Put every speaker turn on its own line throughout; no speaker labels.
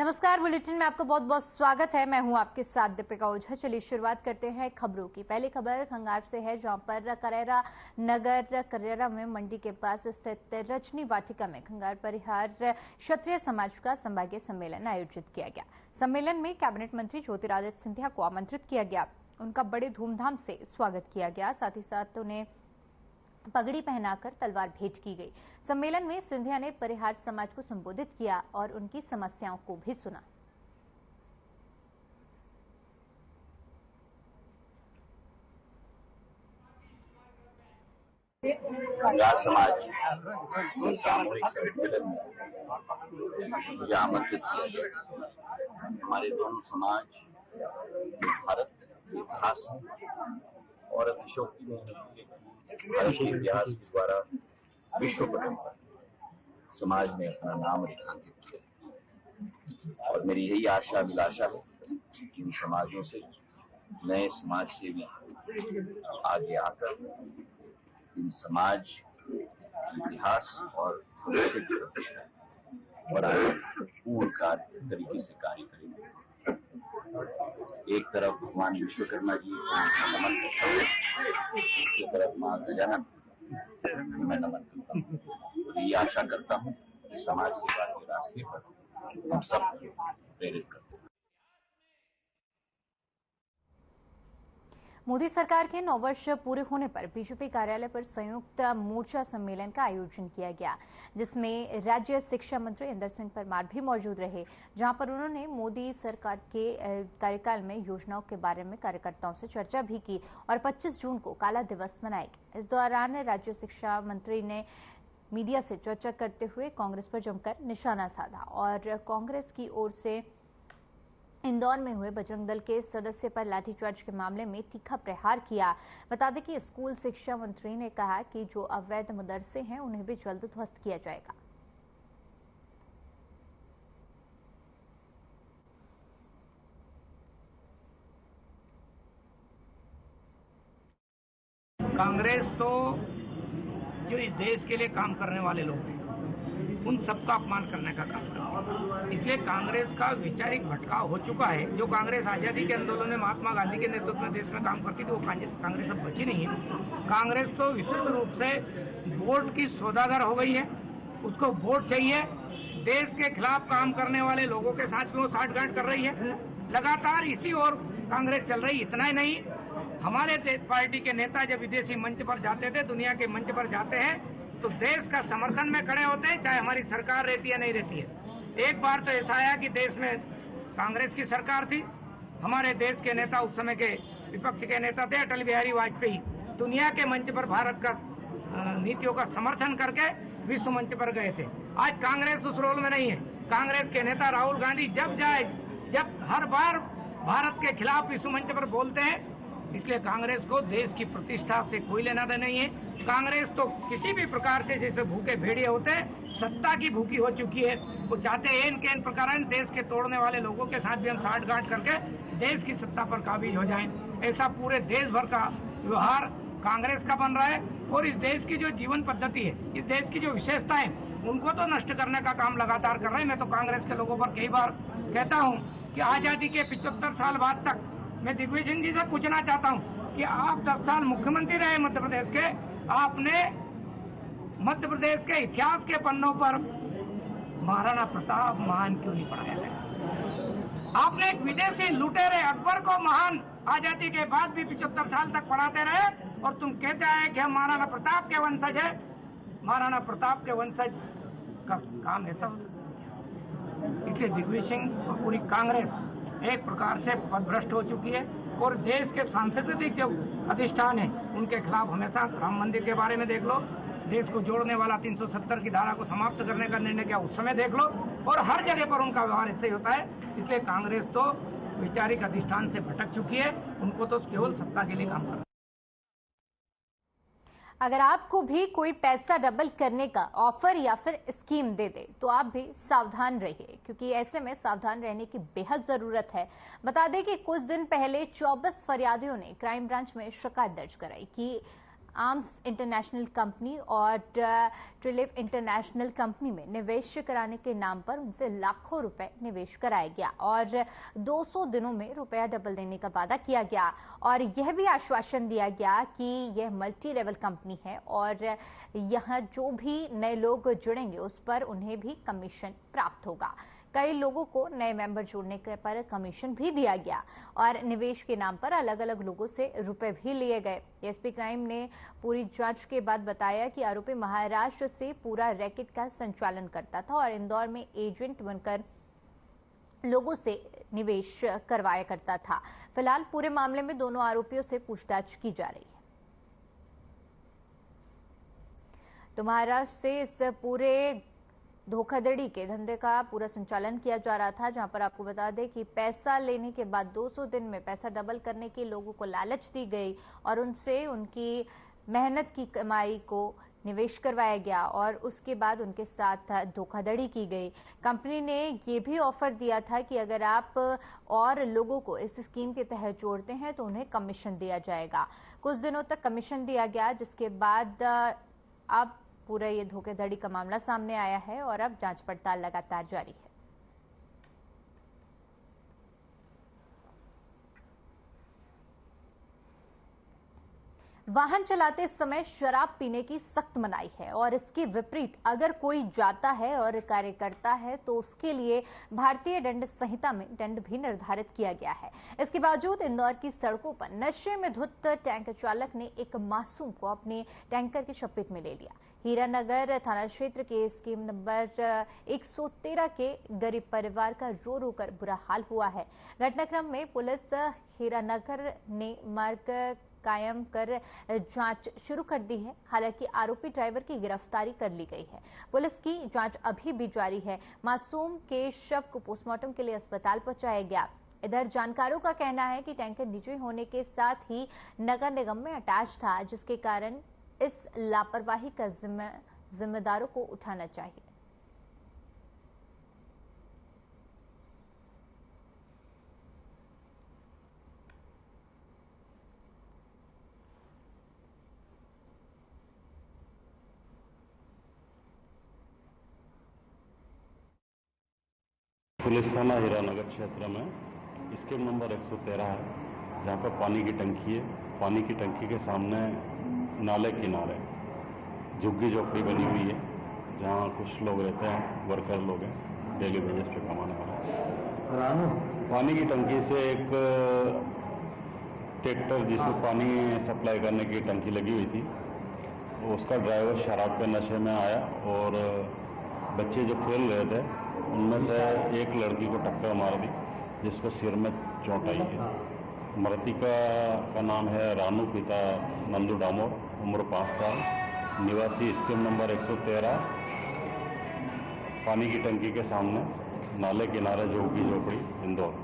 नमस्कार, बुलेटिन में आपका बहुत बहुत स्वागत है। मैं हूं आपके साथ दीपिका ओझा। चलिए शुरुआत करते हैं खबरों की। पहली खबर खंगार से है, जहां पर करेरा नगर करेरा में मंडी के पास स्थित रजनी वाटिका में खंगार परिहार क्षत्रिय समाज का संभागीय सम्मेलन आयोजित किया गया। सम्मेलन में कैबिनेट मंत्री ज्योतिरादित्य सिंधिया को आमंत्रित किया गया। उनका बड़े धूमधाम से स्वागत किया गया। साथ ही साथ उन्हें पगड़ी पहनाकर तलवार भेंट की गई। सम्मेलन में सिंधिया ने परिहार समाज को संबोधित किया और उनकी समस्याओं को भी सुना।
खंगार समाज सामूहिक सम्मेलन में मुझे आमंत्रित किया गया। हमारे दोनों समाज भारत के इतिहास में और अतिशयोक्ति में भारत के इतिहास के द्वारा विश्व पटल पर समाज ने अपना नाम रेखांकित किया और मेरी यही आशा अभिलाषा है कि इन समाजों से नए समाज सेवी आगे आकर इन समाज इतिहास और भविष्य की प्रतिष्ठा बढ़ाने पूर्ण तरीके से कार्य करेंगे। एक तरफ भगवान विश्वकर्मा जी को नमन करता हूँ, दूसरी तरफ माँ गजानन मैं नमन करता हूँ। ये आशा करता हूँ कि समाज सेवा के रास्ते पर हम सब प्रेरित करते हैं।
मोदी सरकार के 9 वर्ष पूरे होने पर बीजेपी कार्यालय पर संयुक्त मोर्चा सम्मेलन का आयोजन किया गया, जिसमें राज्य शिक्षा मंत्री इंदर सिंह परमार भी मौजूद रहे, जहां पर उन्होंने मोदी सरकार के कार्यकाल में योजनाओं के बारे में कार्यकर्ताओं से चर्चा भी की और 25 जून को काला दिवस मनाया गया। इस दौरान राज्य शिक्षा मंत्री ने मीडिया से चर्चा करते हुए कांग्रेस पर जमकर निशाना साधा और कांग्रेस की ओर से इंदौर में हुए बजरंग दल के सदस्य पर लाठीचार्ज के मामले में तीखा प्रहार किया। बता दें कि स्कूल शिक्षा मंत्री ने कहा कि जो अवैध मदरसे हैं उन्हें भी जल्द ध्वस्त किया जाएगा।
कांग्रेस तो जो इस देश के लिए काम करने वाले लोग हैं उन सबका अपमान करने का काम करता है। इसलिए कांग्रेस का वैचारिक भटकाव हो चुका है। जो कांग्रेस आजादी के आंदोलन में महात्मा गांधी के नेतृत्व में देश में काम करती थी वो कांग्रेस अब बची नहीं है। कांग्रेस तो विशुद्ध रूप से वोट की सौदागर हो गई है। उसको वोट चाहिए। देश के खिलाफ काम करने वाले लोगों के साथ भी वो साठगांठ कर रही है। लगातार इसी ओर कांग्रेस चल रही। इतना ही नहीं, हमारे पार्टी के नेता जब विदेशी मंच पर जाते थे, दुनिया के मंच पर जाते हैं तो देश का समर्थन में खड़े होते हैं, चाहे हमारी सरकार रहती है नहीं रहती है। एक बार तो ऐसा आया कि देश में कांग्रेस की सरकार थी, हमारे देश के नेता उस समय के विपक्ष के नेता थे अटल बिहारी वाजपेयी, दुनिया के मंच पर भारत का नीतियों का समर्थन करके विश्व मंच पर गए थे। आज कांग्रेस उस रोल में नहीं है। कांग्रेस के नेता राहुल गांधी जब हर बार भारत के खिलाफ विश्व मंच पर बोलते हैं, इसलिए कांग्रेस को देश की प्रतिष्ठा से कोई लेना देना नहीं है। कांग्रेस तो किसी भी प्रकार से जैसे भूखे भेड़िए होते हैं, सत्ता की भूखी हो चुकी है। वो चाहते हैं इन प्रकार देश के तोड़ने वाले लोगों के साथ भी हम साठगांठ करके देश की सत्ता पर काबिज हो जाएं। ऐसा पूरे देश भर का व्यवहार कांग्रेस का बन रहा है और इस देश की जो जीवन पद्धति है, इस देश की जो विशेषता है, उनको तो नष्ट करने का काम लगातार कर रहे हैं। मैं तो कांग्रेस के लोगों पर कई बार कहता हूँ कि आजादी के 75 साल बाद तक मैं दिग्विजय सिंह जी से पूछना चाहता हूं कि आप 10 साल मुख्यमंत्री रहे मध्य प्रदेश के, आपने मध्य प्रदेश के इतिहास के पन्नों पर महाराणा प्रताप महान क्यों नहीं पढ़ाया गया? आपने एक विदेशी लुटेरे अकबर को महान आजादी के बाद भी 75 साल तक पढ़ाते रहे और तुम कहते आए कि हम महाराणा प्रताप के वंशज है। महाराणा प्रताप के वंशज का काम ऐसा हो सकता है। इसलिए दिग्विजय सिंह और पूरी कांग्रेस एक प्रकार से पदभ्रष्ट हो चुकी है और देश के सांस्कृतिक जो अधिष्ठान है उनके खिलाफ हमेशा, राम मंदिर के बारे में देख लो, देश को जोड़ने वाला 370 की धारा को समाप्त करने का निर्णय किया उस समय देख लो, और हर जगह पर उनका व्यवहार ऐसे ही होता है। इसलिए कांग्रेस तो वैचारिक अधिष्ठान से भटक चुकी है। उनको तो केवल सत्ता के लिए काम करना।
अगर आपको भी कोई पैसा डबल करने का ऑफर या फिर स्कीम दे दे तो आप भी सावधान रहिए, क्योंकि ऐसे में सावधान रहने की बेहद जरूरत है। बता दें कि कुछ दिन पहले 24 फरियादियों ने क्राइम ब्रांच में शिकायत दर्ज कराई कि आर्म्स इंटरनेशनल कंपनी और ट्रिलिफ इंटरनेशनल कंपनी में निवेश कराने के नाम पर उनसे लाखों रुपए निवेश कराया गया और 200 दिनों में रुपया डबल देने का वादा किया गया और यह भी आश्वासन दिया गया कि यह मल्टी लेवल कंपनी है और यहाँ जो भी नए लोग जुड़ेंगे उस पर उन्हें भी कमीशन प्राप्त होगा। कई लोगों को नए मेंबर जोड़ने पर कमीशन भी दिया गया और निवेश के नाम पर अलग अलग लोगों से रुपए भी लिए गए। एसपी क्राइम ने पूरी जांच के बाद बताया कि आरोपी महाराष्ट्र से पूरा रैकेट का संचालन करता था और इंदौर में एजेंट बनकर लोगों से निवेश करवाया करता था। फिलहाल पूरे मामले में दोनों आरोपियों से पूछताछ की जा रही है। तो महाराष्ट्र से इस पूरे धोखाधड़ी के धंधे का पूरा संचालन किया जा रहा था, जहां पर आपको बता दें कि पैसा लेने के बाद 200 दिन में पैसा डबल करने की लोगों को लालच दी गई और उनसे उनकी मेहनत की कमाई को निवेश करवाया गया और उसके बाद उनके साथ धोखाधड़ी की गई। कंपनी ने ये भी ऑफर दिया था कि अगर आप और लोगों को इस स्कीम के तहत जोड़ते हैं तो उन्हें कमीशन दिया जाएगा। कुछ दिनों तक कमीशन दिया गया, जिसके बाद अब पूरा ये धोखाधड़ी का मामला सामने आया है और अब जांच पड़ताल लगातार जारी है। वाहन चलाते समय शराब पीने की सख्त मनाही है और इसके विपरीत अगर कोई जाता है और कार्य करता है तो उसके लिए भारतीय दंड संहिता में दंड भी निर्धारित किया गया है। इसके बावजूद इंदौर की सड़कों पर नशे में धुत टैंकर चालक ने एक मासूम को अपने टैंकर की चपेट में ले लिया। हीरानगर थाना क्षेत्र के स्कीम नंबर 113 के गरीब परिवार का रो रो कर बुरा हाल हुआ है। घटनाक्रम में पुलिस हीरानगर ने मार्ग कायम कर जांच शुरू कर दी है। हालांकि आरोपी ड्राइवर की गिरफ्तारी कर ली गई है। पुलिस की जांच अभी भी जारी है। मासूम के शव को पोस्टमार्टम के लिए अस्पताल पहुंचाया गया। इधर जानकारों का कहना है कि टैंकर निजी होने के साथ ही नगर निगम में अटैच था, जिसके कारण इस लापरवाही का जिम्मेदारों को उठाना चाहिए।
पुलिस थाना हीरानगर क्षेत्र में स्कीम नंबर 113 है, जहाँ पर पानी की टंकी है। पानी की टंकी के सामने नाले किनारे झुग्गी झोपड़ी बनी हुई है, जहाँ कुछ लोग रहते हैं, वर्कर लोग हैं, डेली बेसिस पे कमाने वाले। पानी की टंकी से एक ट्रैक्टर जिसमें पानी सप्लाई करने की टंकी लगी हुई थी, उसका ड्राइवर शराब के नशे में आया और बच्चे जो खेल रहे थे उनमें से एक लड़की को टक्कर मार दी, जिसको सिर में चोट आई है। मृतिका का नाम है रानू, पिता नंदू डामोर, उम्र 5 साल, निवासी स्कीम नंबर 113, पानी की टंकी के सामने नाले किनारे झुग्गी झोपड़ी, इंदौर।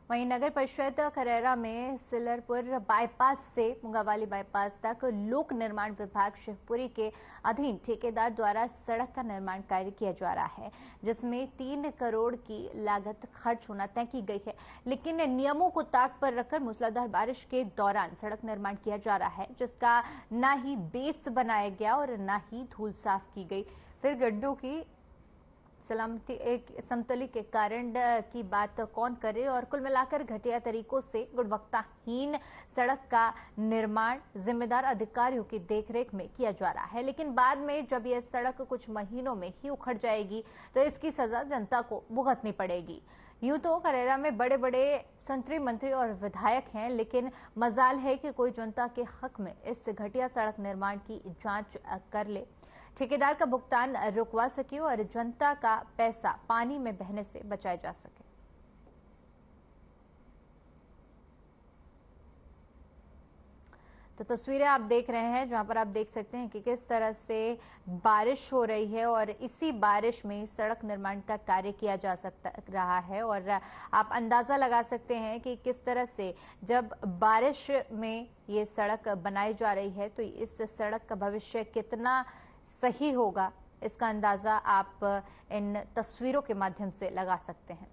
वहीं नगर परिषद खरेरा में सिलरपुर बाईपास से मुंगावाली बाईपास तक लोक निर्माण विभाग शिवपुरी के अधीन ठेकेदार द्वारा सड़क का निर्माण कार्य किया जा रहा है, जिसमें 3 करोड़ की लागत खर्च होना तय की गई है। लेकिन नियमों को ताक पर रखकर मूसलाधार बारिश के दौरान सड़क निर्माण किया जा रहा है, जिसका न ही बेस बनाया गया और न ही धूल साफ की गई। फिर गड्ढों की समतली के कारण की बात कौन करे और कुल मिलाकर घटिया तरीकों से गुणवत्ताहीन सड़क का निर्माण जिम्मेदार अधिकारियों की देखरेख में किया जा रहा है। लेकिन बाद में जब यह सड़क कुछ महीनों में ही उखड़ जाएगी तो इसकी सजा जनता को भुगतनी पड़ेगी। यूं तो खरेरा में बड़े बड़े संतरी मंत्री और विधायक हैं, लेकिन मजाल है कि कोई जनता के हक में इस घटिया सड़क निर्माण की जांच कर ले, ठेकेदार का भुगतान रुकवा सके और जनता का पैसा पानी में बहने से बचाया जा सके। तो तस्वीरें आप देख रहे हैं, जहां पर आप देख सकते हैं कि किस तरह से बारिश हो रही है और इसी बारिश में सड़क निर्माण का कार्य किया जा सकता रहा है और आप अंदाजा लगा सकते हैं कि किस तरह से जब बारिश में ये सड़क बनाई जा रही है तो इस सड़क का भविष्य कितना सही होगा, इसका अंदाजा आप इन तस्वीरों के माध्यम से लगा सकते हैं।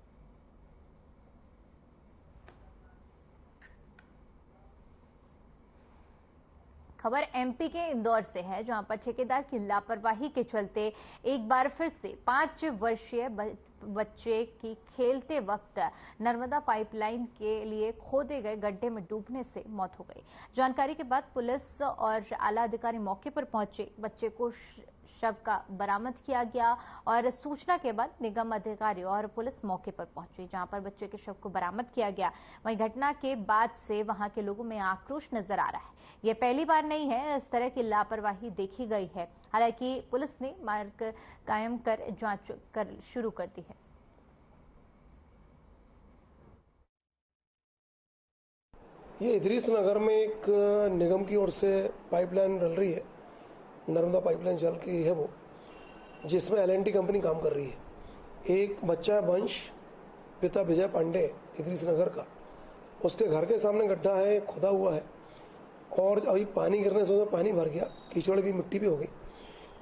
खबर एमपी के इंदौर से है, जहां पर ठेकेदार की लापरवाही के चलते एक बार फिर से 5 वर्षीय बच्चे की खेलते वक्त नर्मदा पाइपलाइन के लिए खोदे गए गड्ढे में डूबने से मौत हो गई। जानकारी के बाद पुलिस और आला अधिकारी मौके पर पहुंचे। बच्चे को शव का बरामद किया गया और सूचना के बाद निगम अधिकारी और पुलिस मौके पर पहुंची, जहां पर बच्चे के शव को बरामद किया गया। वहीं घटना के बाद से वहां के लोगों में आक्रोश नजर आ रहा है। ये पहली बार नहीं है इस तरह की लापरवाही देखी गई है। हालांकि पुलिस ने मार्ग कायम कर जांच शुरू कर दी है।
ये इदरीस नगर में एक निगम की ओर से पाइपलाइन डल रही है, नर्मदा पाइपलाइन जल की है वो, जिसमें L&T कंपनी काम कर रही है। एक बच्चा है वंश, पिता विजय पांडे, इदरीस नगर का। उसके घर के सामने गड्ढा है, खुदा हुआ है, और अभी पानी गिरने से उसमें पानी भर गया, कीचड़ भी, मिट्टी भी हो गई।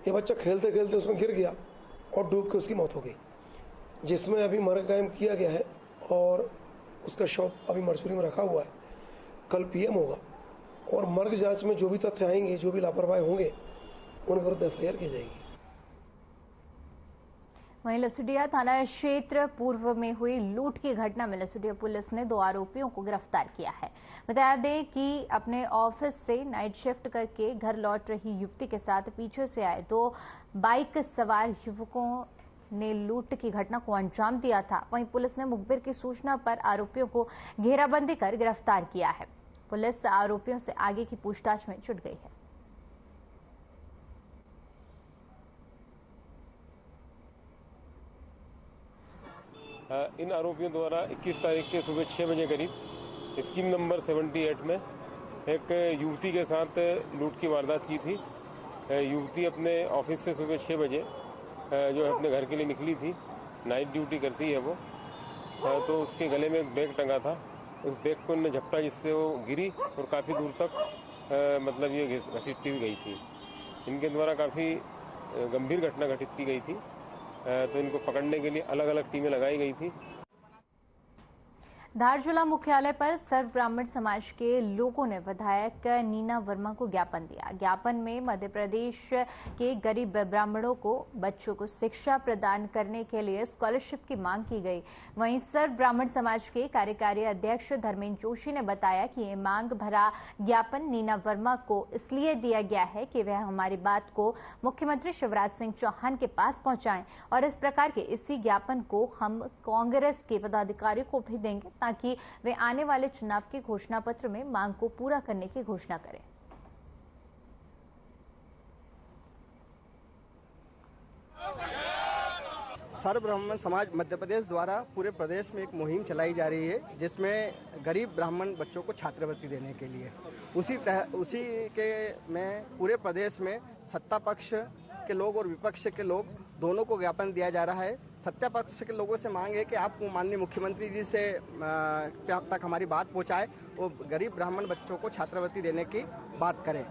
ये बच्चा खेलते खेलते उसमें गिर गया और डूब के उसकी मौत हो गई, जिसमें अभी मर्ग कायम किया गया है और उसका शव अभी मरचुरी में रखा हुआ है। कल PM होगा और मर्ग जांच में जो भी तथ्य आएंगे, जो भी लापरवाही होंगे, उन विरुद्ध FIR की जाएगी।
वहीं लसुडिया थाना क्षेत्र पूर्व में हुई लूट की घटना में लसुडिया पुलिस ने 2 आरोपियों को गिरफ्तार किया है। बता दें कि अपने ऑफिस से नाइट शिफ्ट करके घर लौट रही युवती के साथ पीछे से आए 2 बाइक सवार युवकों ने लूट की घटना को अंजाम दिया था। वहीं पुलिस ने मुखबिर की सूचना पर आरोपियों को घेराबंदी कर गिरफ्तार किया है। पुलिस आरोपियों से आगे की पूछताछ में जुट गई है।
इन आरोपियों द्वारा 21 तारीख के सुबह 6 बजे करीब स्कीम नंबर 78 में एक युवती के साथ लूट की वारदात की थी। युवती अपने ऑफिस से सुबह 6 बजे जो है अपने घर के लिए निकली थी। नाइट ड्यूटी करती है वो। तो उसके गले में एक बैग टंगा था। उस बैग को उन्होंने झपटा, जिससे वो गिरी और काफ़ी दूर तक मतलब ये घसीटती हुई गई थी। इनके द्वारा काफ़ी गंभीर घटना घटित की गई थी। तो इनको पकड़ने के लिए अलग अलग टीमें लगाई गई थी।
धार जिला मुख्यालय पर सर्व ब्राह्मण समाज के लोगों ने विधायक नीना वर्मा को ज्ञापन दिया। ज्ञापन में मध्य प्रदेश के गरीब ब्राह्मणों को बच्चों को शिक्षा प्रदान करने के लिए स्कॉलरशिप की मांग की गई। वहीं सर्व ब्राह्मण समाज के कार्यकारी अध्यक्ष धर्मेंद्र जोशी ने बताया कि ये मांग भरा ज्ञापन नीना वर्मा को इसलिए दिया गया है कि वह हमारी बात को मुख्यमंत्री शिवराज सिंह चौहान के पास पहुंचाएं और इस प्रकार के इसी ज्ञापन को हम कांग्रेस के पदाधिकारियों को भी देंगे ताकि वे आने वाले चुनाव के घोषणा पत्र में मांग को पूरा करने की घोषणा करें।
सर्व ब्राह्मण समाज मध्य प्रदेश द्वारा पूरे प्रदेश में एक मुहिम चलाई जा रही है, जिसमें गरीब ब्राह्मण बच्चों को छात्रवृत्ति देने के लिए उसी के में पूरे प्रदेश में सत्ता पक्ष के लोग और विपक्ष के लोग दोनों को ज्ञापन दिया जा रहा है। सत्ता पक्ष के लोगों से मांग है कि आप माननीय मुख्यमंत्री जी से तक हमारी बात पहुंचाए और गरीब ब्राह्मण बच्चों को छात्रवृत्ति देने की बात करें।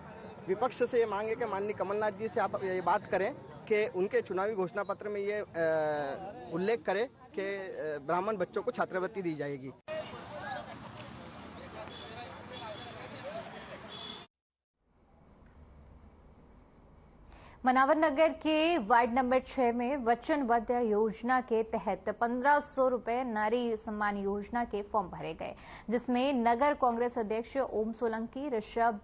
विपक्ष से ये मांग है कि माननीय कमलनाथ जी से आप ये बात करें कि उनके चुनावी घोषणा पत्र में ये उल्लेख करें कि ब्राह्मण बच्चों को छात्रवृत्ति दी जाएगी।
मनावर नगर के वार्ड नंबर 6 में वचनबद्ध योजना के तहत 1500 रुपए नारी सम्मान योजना के फॉर्म भरे गए, जिसमें नगर कांग्रेस अध्यक्ष ओम सोलंकी, ऋषभ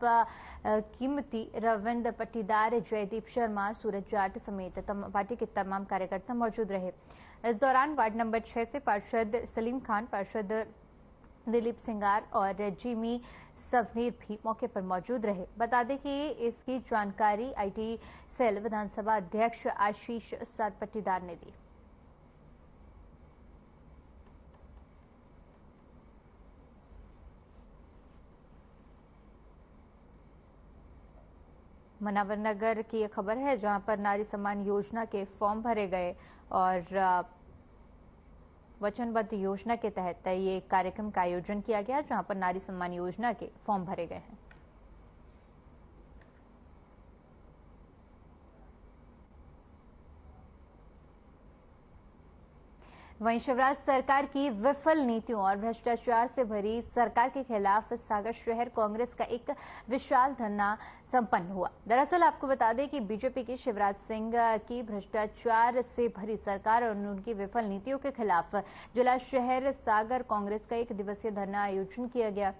कीमती, रविंद्र पट्टीदार, जयदीप शर्मा, सूरज जाट समेत पार्टी के तमाम कार्यकर्ता मौजूद रहे। इस दौरान वार्ड नंबर 6 से पार्षद सलीम खान, पार्षद दिलीप सिंगार और जिमी सवनीर भी मौके पर मौजूद रहे। बता दें कि इसकी जानकारी IT सेल विधानसभा अध्यक्ष आशीष सात पट्टीदार ने दी। मनावर नगर की यह खबर है, जहां पर नारी सम्मान योजना के फॉर्म भरे गए और वचनबद्ध योजना के तहत ये कार्यक्रम का आयोजन किया गया, जहां पर नारी सम्मान योजना के फॉर्म भरे गए हैं। वहीं शिवराज सरकार की विफल नीतियों और भ्रष्टाचार से भरी सरकार के खिलाफ सागर शहर कांग्रेस का एक विशाल धरना संपन्न हुआ। दरअसल आपको बता दें कि बीजेपी की शिवराज सिंह की भ्रष्टाचार से भरी सरकार और उनकी विफल नीतियों के खिलाफ जिला शहर सागर कांग्रेस का एक दिवसीय धरना आयोजन किया गया।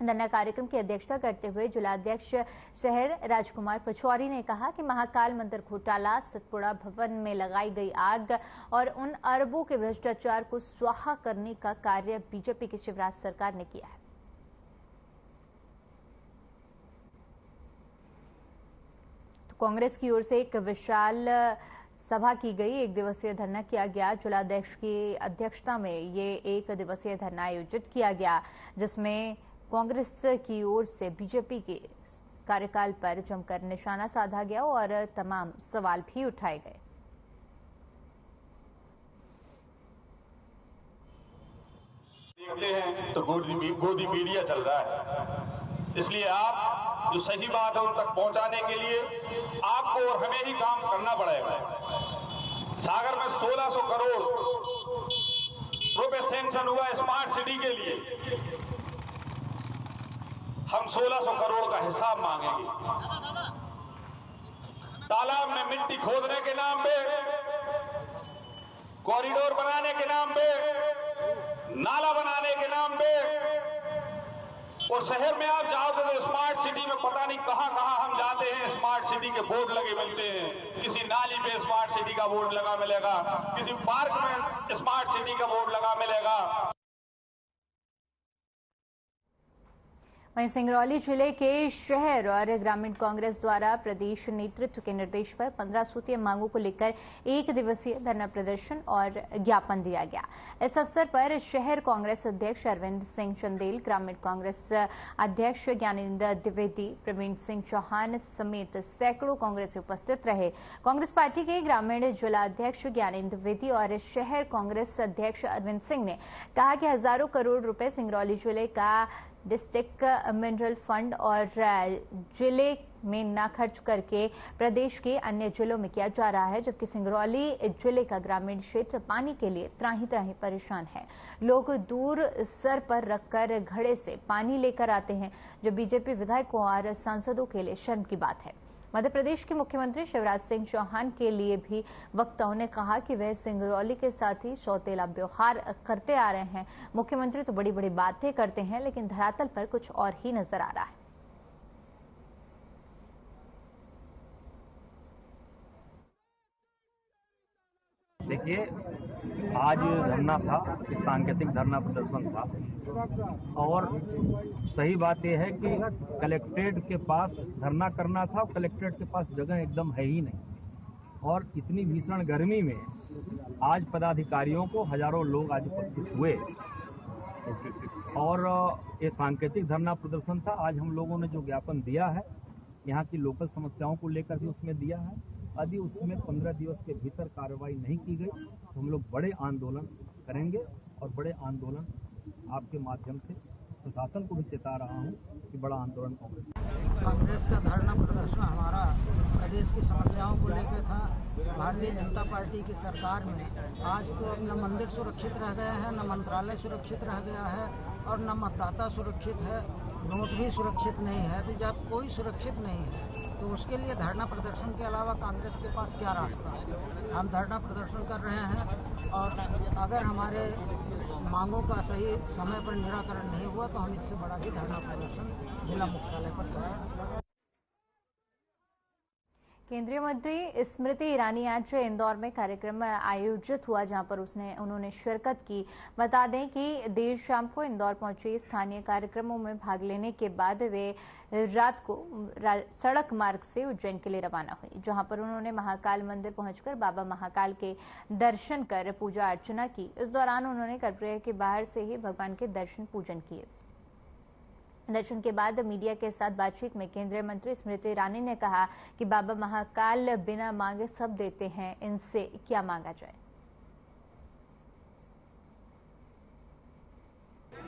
धरना कार्यक्रम की अध्यक्षता करते हुए जिलाध्यक्ष शहर राजकुमार पचौरी ने कहा कि महाकाल मंदिर घोटाला, सतपुड़ा भवन में लगाई गई आग और उन अरबों के भ्रष्टाचार को स्वाहा करने का कार्य बीजेपी की शिवराज सरकार ने किया है। तो कांग्रेस की ओर से एक विशाल सभा की गई, एक दिवसीय धरना किया गया। जिलाध्यक्ष की अध्यक्षता में ये एक दिवसीय धरना आयोजित किया गया, जिसमें कांग्रेस की ओर से बीजेपी के कार्यकाल पर जमकर निशाना साधा गया और तमाम सवाल भी उठाए गए।
देखते हैं तो गोदी मीडिया चल रहा है, इसलिए आप जो सही बात है उन तक पहुंचाने के लिए आपको और हमें ही काम करना पड़ेगा। सागर में 1600 करोड़ रुपए सैंक्शन हुआ स्मार्ट सिटी के लिए, हम 1600 करोड़ का हिसाब मांगेंगे। तालाब में मिट्टी खोदने के नाम पे, कॉरिडोर बनाने के नाम पे, नाला बनाने के नाम पे, और शहर में आप जाओगे तो स्मार्ट सिटी में पता नहीं कहां कहां हम जाते हैं, स्मार्ट सिटी के बोर्ड लगे मिलते हैं। किसी नाली पे स्मार्ट सिटी का बोर्ड लगा मिलेगा, किसी पार्क में स्मार्ट सिटी का बोर्ड लगा मिलेगा।
वहीं सिंगरौली जिले के शहर और ग्रामीण कांग्रेस द्वारा प्रदेश नेतृत्व के निर्देश पर 15 सूत्रीय मांगों को लेकर एक दिवसीय धरना प्रदर्शन और ज्ञापन दिया गया। इस अवसर पर शहर कांग्रेस अध्यक्ष अरविंद सिंह चंदेल, ग्रामीण कांग्रेस अध्यक्ष ज्ञानेंद्र द्विवेदी, प्रवीण सिंह चौहान समेत सैकड़ों कांग्रेसी उपस्थित रहे। कांग्रेस पार्टी के ग्रामीण जिलाध्यक्ष ज्ञानेंद्र द्विवेदी और शहर कांग्रेस अध्यक्ष अरविंद सिंह ने कहा कि हजारों करोड़ रुपए सिंगरौली जिले का डिस्ट्रिक्ट मिनरल फंड और जिले में न खर्च करके प्रदेश के अन्य जिलों में किया जा रहा है, जबकि सिंगरौली जिले का ग्रामीण क्षेत्र पानी के लिए त्राही त्राही परेशान है। लोग दूर सर पर रखकर घड़े से पानी लेकर आते हैं, जो बीजेपी विधायकों और सांसदों के लिए शर्म की बात है। मध्य प्रदेश के मुख्यमंत्री शिवराज सिंह चौहान के लिए भी वक्ताओं ने कहा कि वह सिंगरौली के साथ ही सौतेला व्यवहार करते आ रहे हैं। मुख्यमंत्री तो बड़ी बड़ी बातें करते हैं, लेकिन धरातल पर कुछ और ही नजर आ रहा है।
देखिए, आज धरना था, सांकेतिक धरना प्रदर्शन था, और सही बात यह है कि कलेक्ट्रेट के पास धरना करना था, कलेक्ट्रेट के पास जगह एकदम है ही नहीं। और इतनी भीषण गर्मी में आज पदाधिकारियों को हजारों लोग आज उपस्थित हुए और ये सांकेतिक धरना प्रदर्शन था। आज हम लोगों ने जो ज्ञापन दिया है, यहाँ की लोकल समस्याओं को लेकर भी उसमें दिया है। यदि उसमें 15 दिवस के भीतर कार्रवाई नहीं की गई तो हम लोग बड़े आंदोलन करेंगे, और बड़े आंदोलन आपके माध्यम से प्रशासन को भी चेता रहा हूँ कि बड़ा आंदोलन
कांग्रेस का धरना प्रदर्शन हमारा प्रदेश की समस्याओं को लेकर था। भारतीय जनता पार्टी की सरकार में आज तो न मंदिर सुरक्षित रह गया है, न मंत्रालय सुरक्षित रह गया है, और न मतदाता सुरक्षित है, नोट भी सुरक्षित नहीं है। तो जब कोई सुरक्षित नहीं है तो उसके लिए धरना प्रदर्शन के अलावा कांग्रेस के पास क्या रास्ता है। हम धरना प्रदर्शन कर रहे हैं, और अगर हमारे मांगों का सही समय पर निराकरण नहीं हुआ तो हम इससे बड़ा भी धरना प्रदर्शन जिला मुख्यालय पर करेंगे।
केंद्रीय मंत्री स्मृति ईरानी आज इंदौर में कार्यक्रम आयोजित हुआ, जहां पर उन्होंने शिरकत की। बता दें कि देर शाम को इंदौर पहुंची। स्थानीय कार्यक्रमों में भाग लेने के बाद वे रात को सड़क मार्ग से उज्जैन के लिए रवाना हुई, जहां पर उन्होंने महाकाल मंदिर पहुंचकर बाबा महाकाल के दर्शन कर पूजा अर्चना की। इस दौरान उन्होंने गर्भगृह के बाहर से ही भगवान के दर्शन पूजन किए। दर्शन के बाद मीडिया के साथ बातचीत में केंद्रीय मंत्री स्मृति ईरानी ने कहा कि बाबा महाकाल बिना मांगे सब देते हैं, इनसे क्या मांगा जाए।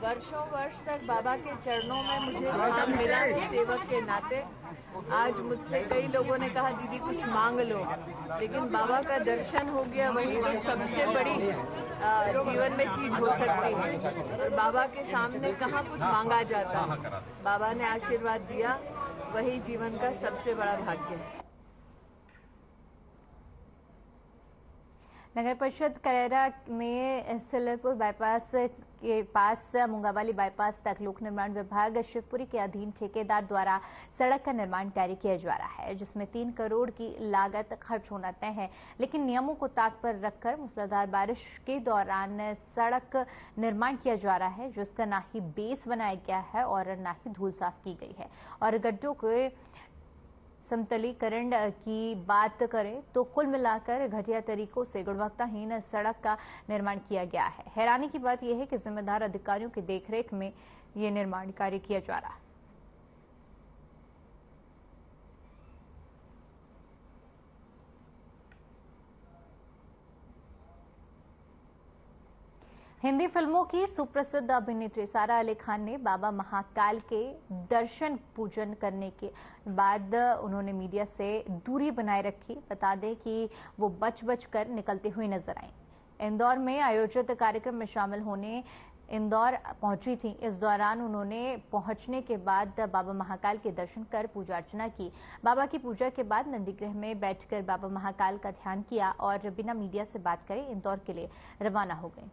वर्षों वर्ष तक बाबा के चरणों में मुझे स्थान मिला है सेवक के नाते। आज मुझसे कई लोगों ने कहा दीदी कुछ मांग लो, लेकिन बाबा का दर्शन हो गया, वही तो सबसे बड़ी जीवन में चीज हो सकती है। और बाबा के सामने कहाँ कुछ मांगा जाता है, बाबा ने आशीर्वाद दिया, वही जीवन का सबसे बड़ा भाग्य है।
नगर परिषद करेरा में सिलरपुर बाईपास के पास मुंगावाली बाईपास तक लोक निर्माण विभाग शिवपुरी के अधीन ठेकेदार द्वारा सड़क का निर्माण कार्य किया जा रहा है, जिसमें 3 करोड़ की लागत खर्च होना तय है। लेकिन नियमों को ताक पर रखकर मूसलाधार बारिश के दौरान सड़क निर्माण किया जा रहा है, जिसका ना ही बेस बनाया गया है और ना ही धूल साफ की गई है। और गड्ढों के समतलीकरण की बात करें तो कुल मिलाकर घटिया तरीकों से गुणवत्ताहीन सड़क का निर्माण किया गया है। हैरानी की बात यह है कि जिम्मेदार अधिकारियों की देखरेख में ये निर्माण कार्य किया जा रहा है। हिंदी फिल्मों की सुप्रसिद्ध अभिनेत्री सारा अली खान ने बाबा महाकाल के दर्शन पूजन करने के बाद उन्होंने मीडिया से दूरी बनाए रखी। बता दें कि वो बच कर निकलती हुई नजर आई। इंदौर में आयोजित कार्यक्रम में शामिल होने इंदौर पहुंची थी। इस दौरान उन्होंने पहुंचने के बाद बाबा महाकाल के दर्शन कर पूजा अर्चना की। बाबा की पूजा के बाद नंदीगृह में बैठकर बाबा महाकाल का ध्यान किया और बिना मीडिया से बात करे इंदौर के लिए रवाना हो गई।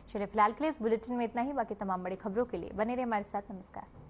चलिए फिलहाल के लिए इस बुलेटिन में इतना ही। बाकी तमाम बड़ी खबरों के लिए बने रहिए हमारे साथ। नमस्कार।